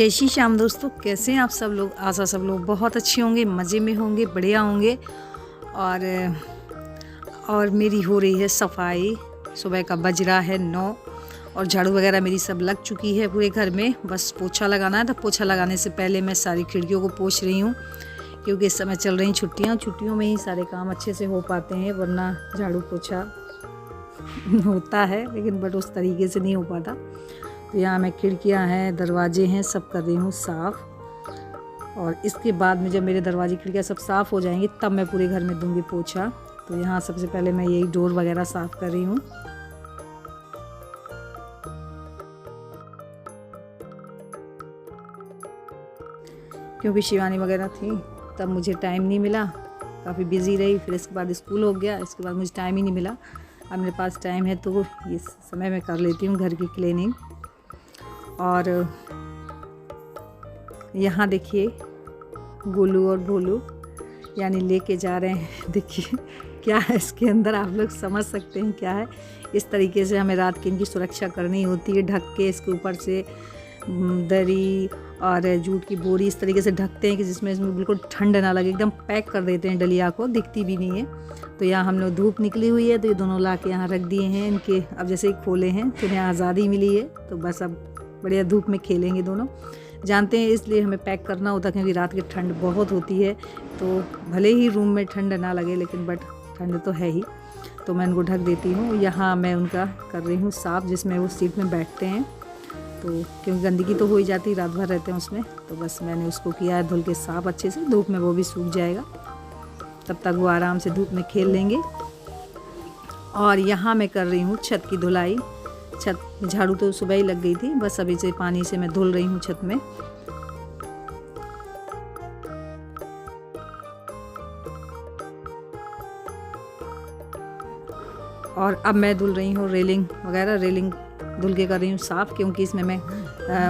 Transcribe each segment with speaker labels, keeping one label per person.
Speaker 1: जय श्री श्याम दोस्तों, कैसे हैं आप सब लोग। आशा सब लोग बहुत अच्छे होंगे, मज़े में होंगे, बढ़िया होंगे। और मेरी हो रही है सफाई। सुबह का बज रहा है 9 और झाड़ू वगैरह मेरी सब लग चुकी है पूरे घर में। बस पोछा लगाना है। तो पोछा लगाने से पहले मैं सारी खिड़कियों को पोंछ रही हूँ, क्योंकि इस समय चल रही छुट्टियाँ। छुट्टियों में ही सारे काम अच्छे से हो पाते हैं, वरना झाड़ू पोछा होता है लेकिन बट उस तरीके से नहीं हो पाता। तो यहाँ मैं खिड़कियाँ हैं, दरवाजे हैं, सब कर रही हूँ साफ़। और इसके बाद में जब मेरे दरवाजे खिड़कियाँ सब साफ़ हो जाएंगी तब मैं पूरे घर में दूंगी पोछा। तो यहाँ सबसे पहले मैं यही डोर वगैरह साफ़ कर रही हूँ। क्योंकि शिवानी वगैरह थी तब मुझे टाइम नहीं मिला, काफ़ी बिज़ी रही। फिर इसके बाद स्कूल हो गया, इसके बाद मुझे टाइम ही नहीं मिला। अब मेरे पास टाइम है तो इस समय मैं कर लेती हूँ घर की क्लीनिंग। और यहाँ देखिए गोलू और भोलू यानी लेके जा रहे हैं। देखिए क्या है इसके अंदर, आप लोग समझ सकते हैं क्या है। इस तरीके से हमें रात की इनकी सुरक्षा करनी होती है। ढक के इसके ऊपर से दरी और जूट की बोरी इस तरीके से ढकते हैं कि जिसमें इसमें बिल्कुल ठंड ना लगे। एकदम पैक कर देते हैं डलिया को, दिखती भी नहीं है। तो यहाँ हम लोग धूप निकली हुई है तो ये दोनों ला के यहाँ रख दिए हैं इनके। अब जैसे ही खोले हैं तो इन्हें आज़ादी मिली है, तो बस अब बढ़िया धूप में खेलेंगे दोनों। जानते हैं इसलिए हमें पैक करना होता है, क्योंकि रात की ठंड बहुत होती है। तो भले ही रूम में ठंड ना लगे लेकिन बट ठंड तो है ही। तो मैं उनको ढक देती हूँ। यहाँ मैं उनका कर रही हूँ साफ़, जिसमें वो सीट में बैठते हैं। तो क्योंकि गंदगी तो हो ही जाती, रात भर रहते हैं उसमें। तो बस मैंने उसको किया है धुल के साफ़ अच्छे से। धूप में वो भी सूख जाएगा, तब तक वो आराम से धूप में खेल लेंगे। और यहाँ मैं कर रही हूँ छत की धुलाई। छत झाड़ू तो सुबह ही लग गई थी, बस अभी से पानी से मैं धुल रही हूँ छत में। और अब मैं धुल रही हूँ रेलिंग वगैरह। रेलिंग धुल के कर रही हूँ साफ़, क्योंकि इसमें मैं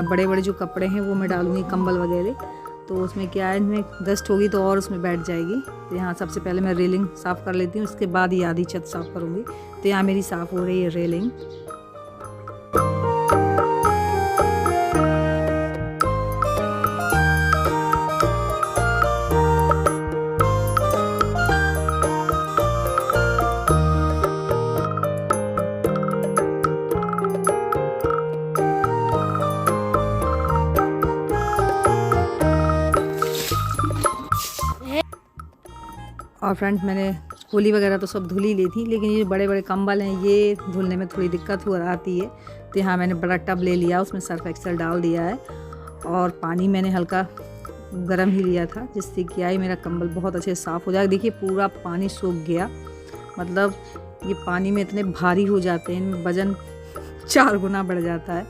Speaker 1: बड़े बड़े जो कपड़े हैं वो मैं डालूँगी, कंबल वगैरह। तो उसमें क्या है, इनमें डस्ट होगी तो और उसमें बैठ जाएगी। तो यहाँ सबसे पहले मैं रेलिंग साफ़ कर लेती हूँ, उसके बाद ही आधी छत साफ़ करूँगी। तो यहाँ मेरी साफ़ हो रही है रेलिंग। और फ्रेंड्स मैंने खोली वगैरह तो सब धुल ही ली थी, लेकिन ये बड़े बड़े कंबल हैं, ये धुलने में थोड़ी दिक्कत हो आती है। तो यहाँ मैंने बड़ा टब ले लिया, उसमें सर्फ एक्सेल डाल दिया है और पानी मैंने हल्का गर्म ही लिया था, जिससे कि आई मेरा कंबल बहुत अच्छे से साफ़ हो जाएगा। देखिए पूरा पानी सूख गया, मतलब ये पानी में इतने भारी हो जाते हैं, इनमें वज़न 4 गुना बढ़ जाता है।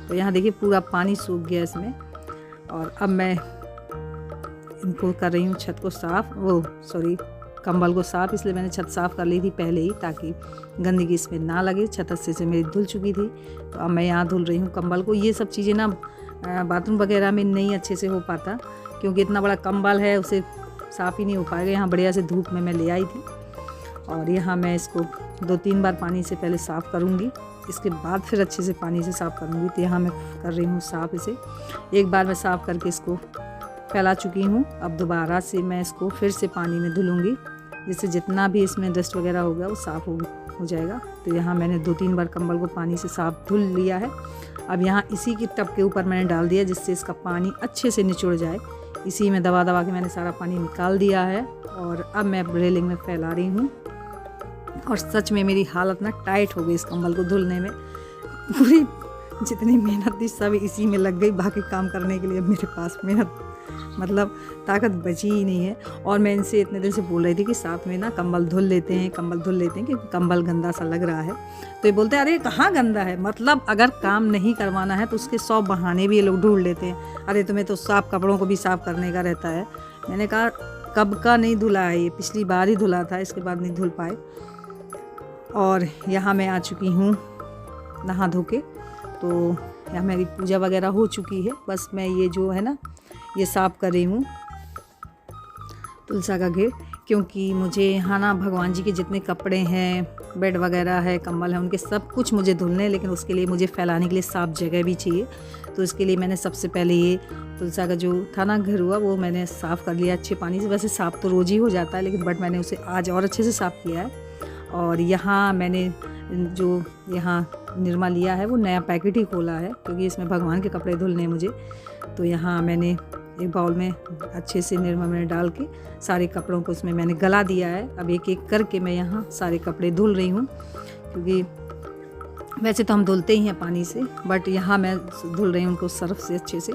Speaker 1: तो यहाँ देखिए पूरा पानी सूख गया इसमें। और अब मैं इनको कर रही हूँ छत को साफ़, कंबल को साफ़। इसलिए मैंने छत साफ़ कर ली थी पहले ही, ताकि गंदगी इसमें ना लगे। छत अच्छे से मेरी धुल चुकी थी, तो अब मैं यहाँ धुल रही हूँ कंबल को। ये सब चीज़ें ना बाथरूम वगैरह में नहीं अच्छे से हो पाता, क्योंकि इतना बड़ा कंबल है, उसे साफ़ ही नहीं हो पाएगा। यहाँ बढ़िया से धूप में मैं ले आई थी। और यहाँ मैं इसको 2-3 बार पानी से पहले साफ़ करूँगी, इसके बाद फिर अच्छे से पानी से साफ़ करूँगी। तो यहाँ मैं कर रही हूँ साफ़ इसे। एक बार मैं साफ़ करके इसको फैला चुकी हूँ। अब दोबारा से मैं इसको फिर से पानी में धुलूँगी, जिससे जितना भी इसमें डस्ट वगैरह होगा वो साफ़ हो जाएगा। तो यहाँ मैंने 2-3 बार कंबल को पानी से साफ़ धुल लिया है। अब यहाँ इसी की टब के ऊपर मैंने डाल दिया, जिससे इसका पानी अच्छे से निचुड़ जाए। इसी में दबा दबा के मैंने सारा पानी निकाल दिया है। और अब मैं रेलिंग में फैला रही हूँ। और सच में मेरी हालत ना टाइट हो गई इस कंबल को धुलने में। पूरी जितनी मेहनत थी सब इसी में लग गई। बाकी काम करने के लिए मेरे पास मेहनत मतलब ताकत बची ही नहीं है। और मैं इनसे इतने दिन से बोल रही थी कि साथ में ना कंबल धुल लेते हैं, क्योंकि कंबल गंदा सा लग रहा है। तो ये बोलते हैं अरे कहाँ गंदा है, मतलब अगर काम नहीं करवाना है तो उसके 100 बहाने भी ये लोग ढूंढ लेते हैं। अरे तुम्हें तो साफ़ कपड़ों को भी साफ़ करने का रहता है। मैंने कहा कब का नहीं धुला है, ये पिछली बार ही धुला था, इसके बाद नहीं धुल पाए। और यहाँ मैं आ चुकी हूँ नहा धो के। तो यहाँ मेरी पूजा वगैरह हो चुकी है। बस मैं ये जो है ना ये साफ़ कर रही हूँ तुलसा का घेर, क्योंकि मुझे यहाँ ना भगवान जी के जितने कपड़े हैं बेड वगैरह है, कंबल है, उनके सब कुछ मुझे धुलने हैं, लेकिन उसके लिए मुझे फैलाने के लिए साफ़ जगह भी चाहिए। तो इसके लिए मैंने सबसे पहले ये तुलसा का जो था ना घर हुआ, वो मैंने साफ़ कर लिया अच्छे पानी से। वैसे साफ़ तो रोज़ ही हो जाता है, लेकिन बट मैंने उसे आज और अच्छे से साफ़ किया है। और यहाँ मैंने जो यहाँ निरमा लिया है वो नया पैकेट ही खोला है, क्योंकि इसमें भगवान के कपड़े धुलने हैं मुझे। तो यहाँ मैंने एक बाउल में अच्छे से निरमा मैंने डाल के सारे कपड़ों को उसमें मैंने गला दिया है। अब एक एक करके मैं यहाँ सारे कपड़े धुल रही हूँ, क्योंकि वैसे तो हम धुलते ही हैं पानी से, बट यहाँ मैं धुल रही हूँ उनको सर्फ से अच्छे से।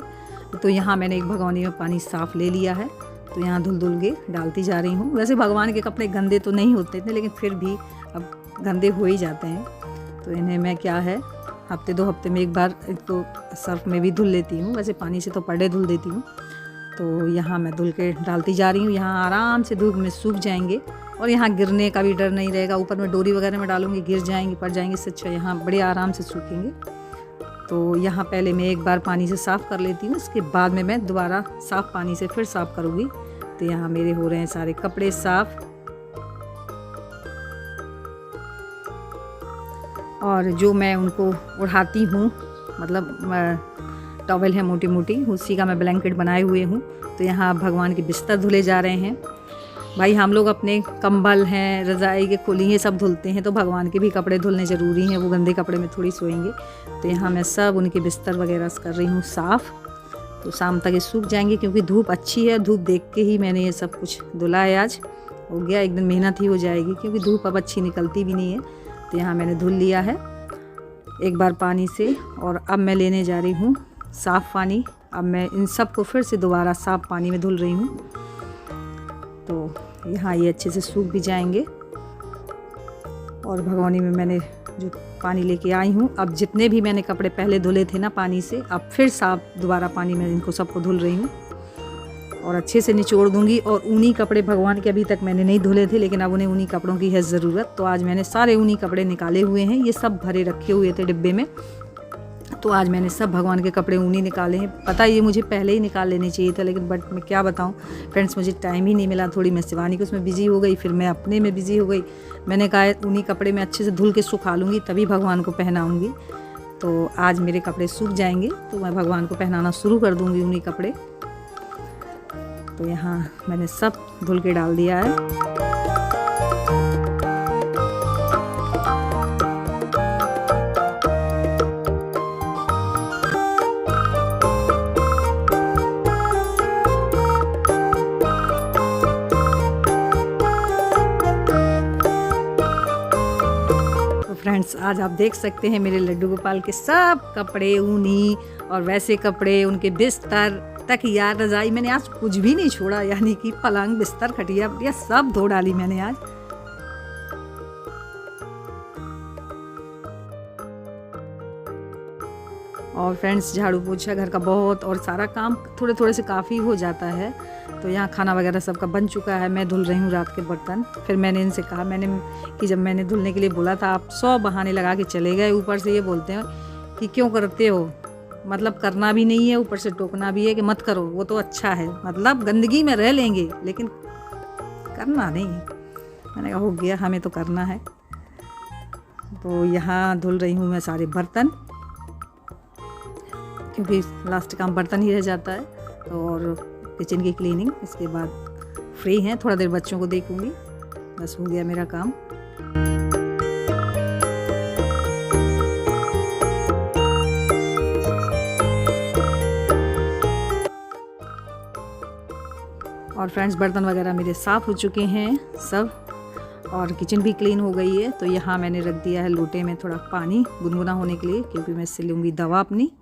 Speaker 1: तो यहाँ मैंने एक भगोनी में पानी साफ़ ले लिया है, तो यहाँ धुल धुल के डालती जा रही हूँ। वैसे भगवान के कपड़े गंदे तो नहीं होते थे, लेकिन फिर भी अब गंदे हो ही जाते हैं, तो इन्हें मैं क्या है हफ्ते 2 हफ्ते में एक बार इनको सर्फ में भी धुल लेती हूँ। वैसे पानी से तो पर डे धुल देती हूँ। तो यहाँ मैं धुल के डालती जा रही हूँ। यहाँ आराम से धूप में सूख जाएंगे और यहाँ गिरने का भी डर नहीं रहेगा। ऊपर में डोरी वगैरह में डालूंगी, गिर जाएंगे, पड़ जाएंगे, इससे अच्छा यहाँ बड़े आराम से सूखेंगे। तो यहाँ पहले मैं एक बार पानी से साफ़ कर लेती हूँ, उसके बाद में मैं दोबारा साफ़ पानी से फिर साफ़ करूँगी। तो यहाँ मेरे हो रहे हैं सारे कपड़े साफ़। और जो मैं उनको उड़ाती हूँ, मतलब टॉवल है मोटी मोटी, उसी का मैं ब्लैंकेट बनाए हुए हूँ। तो यहाँ भगवान के बिस्तर धुले जा रहे हैं। भाई हम लोग अपने कंबल हैं, रज़ाई के खोली हैं, सब धुलते हैं, तो भगवान के भी कपड़े धुलने ज़रूरी हैं। वो गंदे कपड़े में थोड़ी सोएंगे। तो यहाँ मैं सब उनके बिस्तर वगैरह कर रही हूँ साफ़। तो शाम तक ये सूख जाएंगे, क्योंकि धूप अच्छी है। धूप देख के ही मैंने ये सब कुछ धुला है। आज हो गया, एक दिन मेहनत ही हो जाएगी, क्योंकि धूप अब अच्छी निकलती भी नहीं है। तो यहाँ मैंने धुल लिया है एक बार पानी से, और अब मैं लेने जा रही हूँ साफ़ पानी। अब मैं इन सब को फिर से दोबारा साफ़ पानी में धुल रही हूँ। तो यहाँ ये अच्छे से सूख भी जाएंगे। और भगोनी में मैंने जो पानी लेके आई हूँ, अब जितने भी मैंने कपड़े पहले धुले थे ना पानी से, अब फिर साफ़ दोबारा पानी में इनको सबको धुल रही हूँ और अच्छे से निचोड़ दूँगी। और ऊनी कपड़े भगवान के अभी तक मैंने नहीं धुले थे, लेकिन अब उन्हें ऊनी कपड़ों की है ज़रूरत। तो आज मैंने सारे ऊनी कपड़े निकाले हुए हैं। ये सब भरे रखे हुए थे डिब्बे में, तो आज मैंने सब भगवान के कपड़े ऊनी निकाले हैं। पता ये मुझे पहले ही निकाल लेने चाहिए था, लेकिन बट मैं क्या बताऊं फ्रेंड्स, मुझे टाइम ही नहीं मिला। थोड़ी मैं शिवानी को उसमें बिज़ी हो गई, फिर मैं अपने में बिज़ी हो गई। मैंने कहा ऊनी कपड़े मैं अच्छे से धुल के सुखा लूँगी, तभी भगवान को पहनाऊँगी। तो आज मेरे कपड़े सूख जाएंगे, तो मैं भगवान को पहनाना शुरू कर दूँगी ऊनी कपड़े। तो यहाँ मैंने सब धुल के डाल दिया है। फ्रेंड्स, आज आप देख सकते हैं मेरे लड्डू गोपाल के सब कपड़े ऊनी, और वैसे कपड़े, उनके बिस्तर, तकिया, रज़ाई, मैंने आज कुछ भी नहीं छोड़ा। यानी कि पलंग, बिस्तर, खटिया वटिया सब धो डाली मैंने आज। और फ्रेंड्स, झाड़ू पोछा घर का बहुत और सारा काम थोड़े थोड़े से काफ़ी हो जाता है। तो यहाँ खाना वगैरह सबका बन चुका है। मैं धुल रही हूँ रात के बर्तन। फिर मैंने इनसे कहा कि जब मैंने धुलने के लिए बोला था, आप 100 बहाने लगा के चले गए। ऊपर से ये बोलते हैं कि क्यों करते हो, मतलब करना भी नहीं है, ऊपर से टोकना भी है कि मत करो, वो तो अच्छा है, मतलब गंदगी में रह लेंगे लेकिन करना नहीं है। मैंने कहा हो गया, हमें तो करना है। तो यहाँ धुल रही हूँ मैं सारे बर्तन, क्योंकि लास्ट काम बर्तन ही रह जाता है। और किचन की क्लीनिंग, इसके बाद फ्री हैं, थोड़ा देर बच्चों को देखूंगी, बस हो गया मेरा काम। और फ्रेंड्स, बर्तन वगैरह मेरे साफ़ हो चुके हैं सब, और किचन भी क्लीन हो गई है। तो यहाँ मैंने रख दिया है लोटे में थोड़ा पानी गुनगुना होने के लिए, क्योंकि मैं इससे लूँगी दवा अपनी।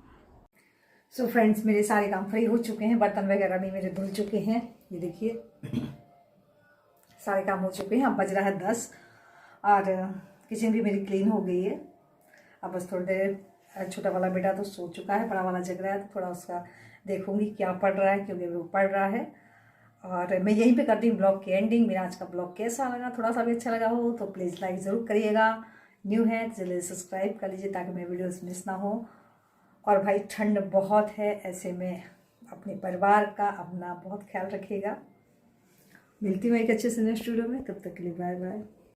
Speaker 1: सो फ्रेंड्स, मेरे सारे काम फ्री हो चुके हैं, बर्तन वगैरह भी मेरे धुल चुके हैं। ये देखिए सारे काम हो चुके हैं। अब बज रहा है 10 और किचन भी मेरी क्लीन हो गई है। अब बस थोड़ी देर, छोटा वाला बेटा तो सो चुका है, बड़ा वाला जग रहा है, तो थोड़ा उसका देखूंगी क्या पढ़ रहा है, क्योंकि वो पढ़ रहा है। और मैं यहीं पे करती हूँ ब्लॉग की एंडिंग। मेरा आज का ब्लॉग कैसा लगा, थोड़ा सा भी अच्छा लगा हो तो प्लीज़ लाइक ज़रूर करिएगा। न्यू है तो जल्दी सब्सक्राइब कर लीजिए, ताकि मेरी वीडियोस मिस ना हो। और भाई ठंड बहुत है, ऐसे में अपने परिवार का अपना बहुत ख्याल रखिएगा। मिलती हूँ एक अच्छे से नेक्स्ट वीडियो में, तब तक के लिए बाय बाय।